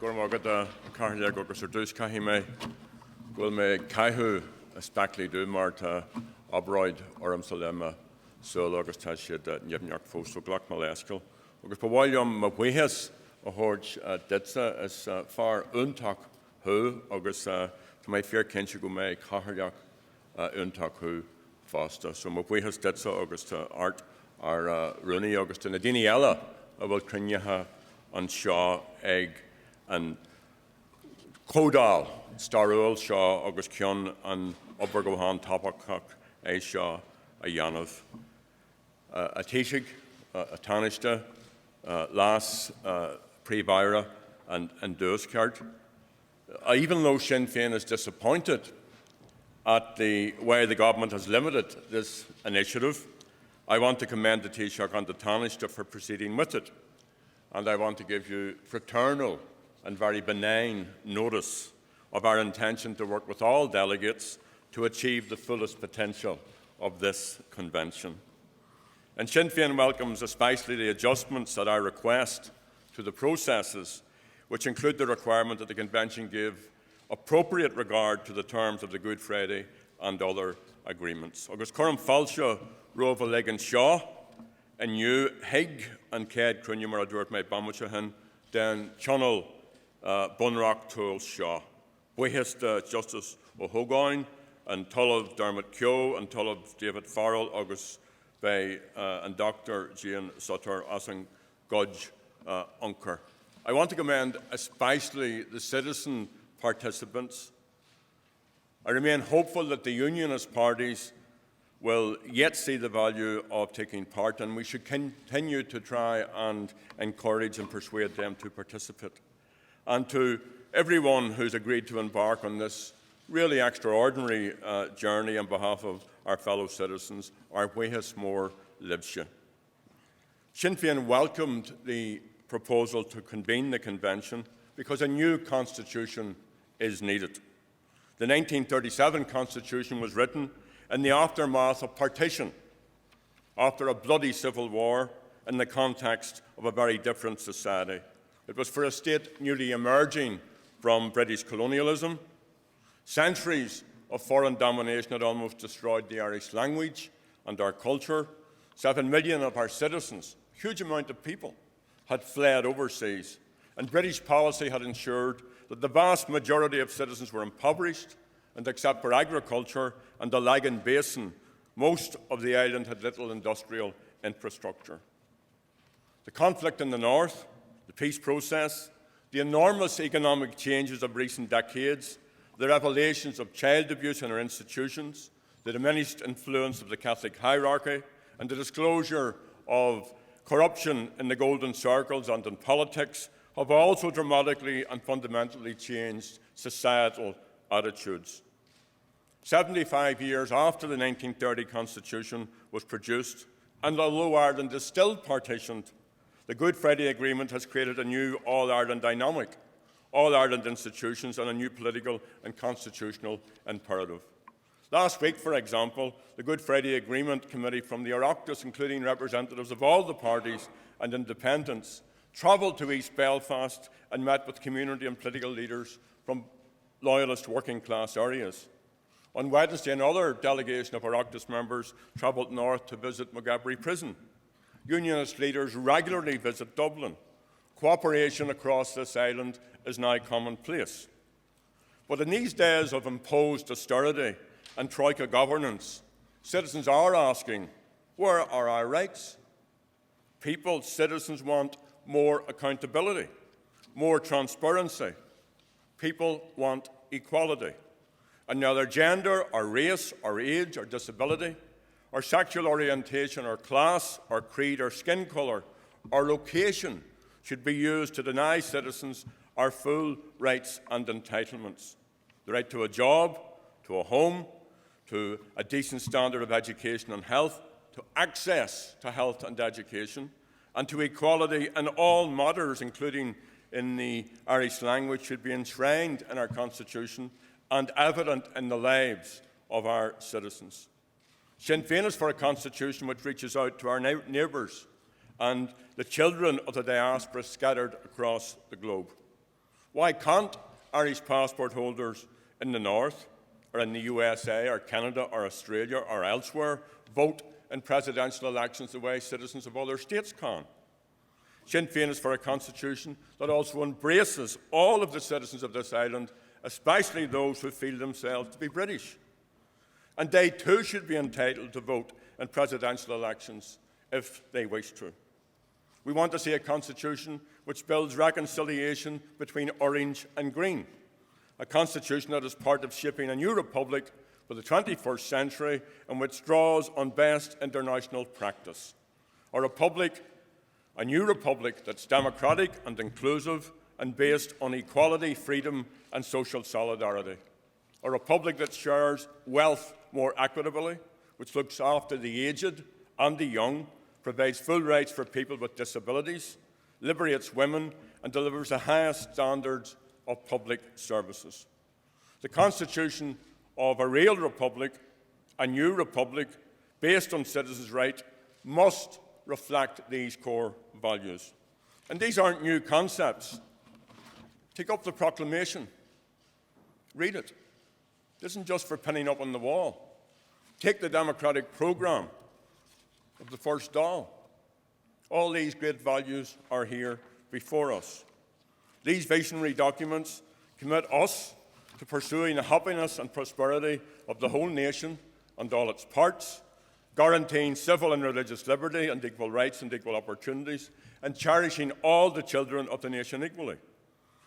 Gormagad Carla Gogus or Dus Kahime will me Kaihu a Spackley do Marta Obroid or Salema so August Tashid Yevnyak Fosto Glock Maleskel. August Pawalium Mawehas a Horge Detsa as far Untak Hu August to my fair Kenchi go me Kaharyak Untak Hu Fosta. So Mawehas Detsa August Art are Rooney August and Adiniella about Krinyaha on Shaw Egg and Codal, Starul, Shaw, August Kyon, and Obergohan, Topakok, A Shaw, a Yanov, a Tishig, a Tanishta, Las, Pre-Byra, and Duskart. Even though Sinn Féin is disappointed at the way the government has limited this initiative, I want to commend the Taoiseach and the Taoiseach for proceeding with it. And I want to give you fraternal and very benign notice of our intention to work with all delegates to achieve the fullest potential of this convention. And Sinn Féin welcomes especially the adjustments at our request to the processes, which include the requirement that the convention give appropriate regard to the terms of the Good Friday and other agreements. August Coram Falsha, Rova Legan Shaw, and new Hig and Ced Crunyamara Durt May Bamuchahan, then Channel Bunrock Tool Shaw. Wehist Justice O'Hogoin and Tullov Dermot Kyo and Tullov David Farrell, August Bay and Dr. Jean Sutter Asang Gudge Unker. I want to commend especially the citizen participants. I remain hopeful that the unionist parties will yet see the value of taking part, and we should continue to try and encourage and persuade them to participate. And to everyone who's agreed to embark on this really extraordinary journey on behalf of our fellow citizens, our Wehas Mór Libshe. Sinn Féin welcomed the proposal to convene the convention because a new constitution is needed. The 1937 constitution was written in the aftermath of partition, after a bloody civil war, in the context of a very different society. It was for a state newly emerging from British colonialism. Centuries of foreign domination had almost destroyed the Irish language and our culture. 7 million of our citizens, a huge amount of people, had fled overseas, and British policy had ensured that the vast majority of citizens were impoverished, and except for agriculture and the Lagan Basin, most of the island had little industrial infrastructure. The conflict in the north, the peace process, the enormous economic changes of recent decades, the revelations of child abuse in our institutions, the diminished influence of the Catholic hierarchy, and the disclosure of corruption in the golden circles and in politics have also dramatically and fundamentally changed societal attitudes. 75 years after the 1930 Constitution was produced, and although Ireland is still partitioned, the Good Friday Agreement has created a new All-Ireland dynamic, All-Ireland institutions, and a new political and constitutional imperative. Last week, for example, the Good Friday Agreement Committee from the Oireachtas, including representatives of all the parties and independents, travelled to East Belfast and met with community and political leaders from loyalist working-class areas. On Wednesday, another delegation of Oireachtas members travelled north to visit Mogabrey Prison. Unionist leaders regularly visit Dublin. Cooperation across this island is now commonplace. But in these days of imposed austerity and troika governance, citizens are asking, where are our rights? People, citizens want more accountability, more transparency. People want equality. And neither gender or race or age or disability or sexual orientation or class or creed or skin colour or location should be used to deny citizens our full rights and entitlements. The right to a job, to a home, to a decent standard of education and health, to access to health and education, and to equality in all matters, including in the Irish language, should be enshrined in our Constitution and evident in the lives of our citizens. Sinn Féin is for a constitution which reaches out to our neighbours and the children of the diaspora scattered across the globe. Why can't Irish passport holders in the North, or in the USA, or Canada, or Australia, or elsewhere vote in presidential elections the way citizens of other states can? Sinn Féin is for a constitution that also embraces all of the citizens of this island, especially those who feel themselves to be British. And they too should be entitled to vote in presidential elections if they wish to. We want to see a constitution which builds reconciliation between orange and green, a constitution that is part of shaping a new republic for the 21st century and which draws on best international practice. A new republic that's democratic and inclusive and based on equality, freedom and social solidarity. A republic that shares wealth more equitably, which looks after the aged and the young, provides full rights for people with disabilities, liberates women and delivers the highest standards of public services. The constitution of a real republic, a new republic based on citizens' rights, must reflect these core values. And these aren't new concepts. Take up the proclamation. Read it. It isn't just for pinning up on the wall. Take the democratic programme of the first Dáil. All these great values are here before us. These visionary documents commit us to pursuing the happiness and prosperity of the whole nation and all its parts, guaranteeing civil and religious liberty and equal rights and equal opportunities, and cherishing all the children of the nation equally.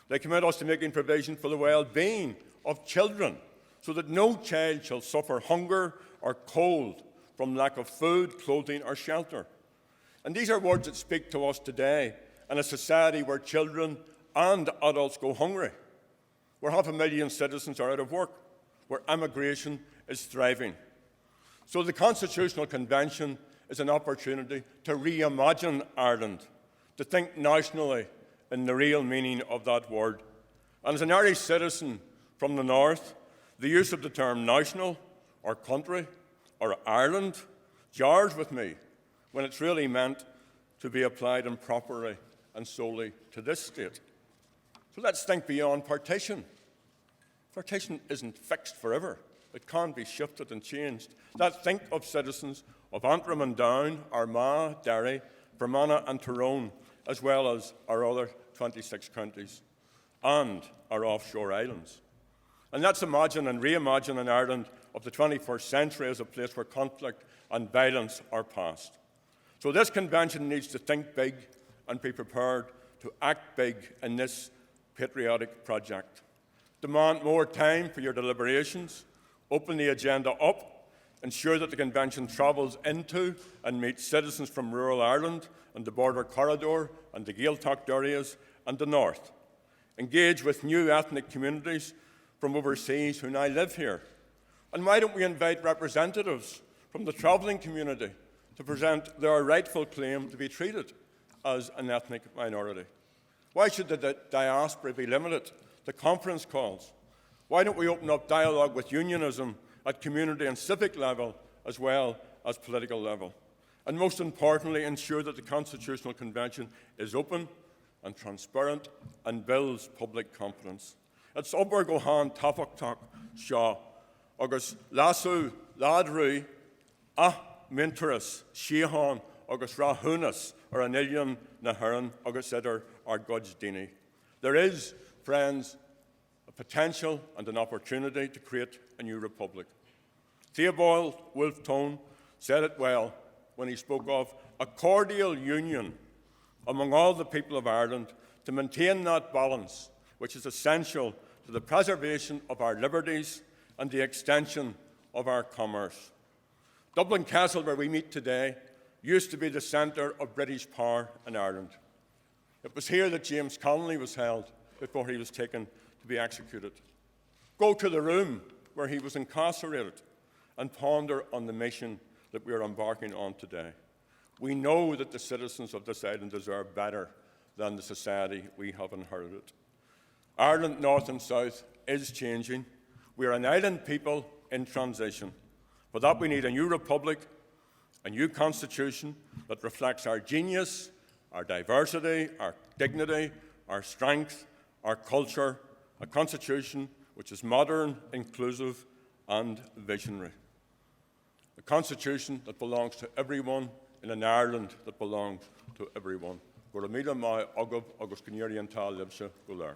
They commit us to making provision for the well-being of children, so that no child shall suffer hunger or cold from lack of food, clothing or shelter. And these are words that speak to us today in a society where children and adults go hungry, where 500,000 citizens are out of work, where immigration is thriving. So the Constitutional Convention is an opportunity to reimagine Ireland, to think nationally in the real meaning of that word. And as an Irish citizen from the North, the use of the term national or country or Ireland jars with me when it's really meant to be applied improperly and solely to this state. So let's think beyond partition. Partition isn't fixed forever. It can be shifted and changed. Let's think of citizens of Antrim and Down, Armagh, Derry, Fermanagh and Tyrone, as well as our other 26 counties and our offshore islands. And let's imagine and reimagine an Ireland of the 21st century as a place where conflict and violence are past. So this convention needs to think big and be prepared to act big in this patriotic project. Demand more time for your deliberations, open the agenda up, ensure that the convention travels into and meets citizens from rural Ireland and the border corridor and the Gaeltacht areas and the north. Engage with new ethnic communities from overseas who now live here. And why don't we invite representatives from the travelling community to present their rightful claim to be treated as an ethnic minority? Why should the diaspora be limited to conference calls? Why don't we open up dialogue with unionism at community and civic level as well as political level? And most importantly, ensure that the Constitutional Convention is open and transparent and builds public confidence. It's obair go han tafachtach seo, agus lasú ládrú a minteras síhan agus rahunas or an ilion na heran agus idir ar Godsdini. There is, friends, a potential and an opportunity to create a new republic. Theobald Wolfe Tone said it well when he spoke of a cordial union among all the people of Ireland to maintain that balance which is essential to the preservation of our liberties and the extension of our commerce. Dublin Castle, where we meet today, used to be the centre of British power in Ireland. It was here that James Connolly was held before he was taken to be executed. Go to the room where he was incarcerated and ponder on the mission that we are embarking on today. We know that the citizens of this island deserve better than the society we have inherited. Ireland, north and south, is changing. We are an island people in transition. For that, we need a new republic, a new constitution that reflects our genius, our diversity, our dignity, our strength, our culture, a constitution which is modern, inclusive and visionary. A constitution that belongs to everyone in an Ireland that belongs to everyone. Go to míle mai agab agus gníirí an tá libse go leir.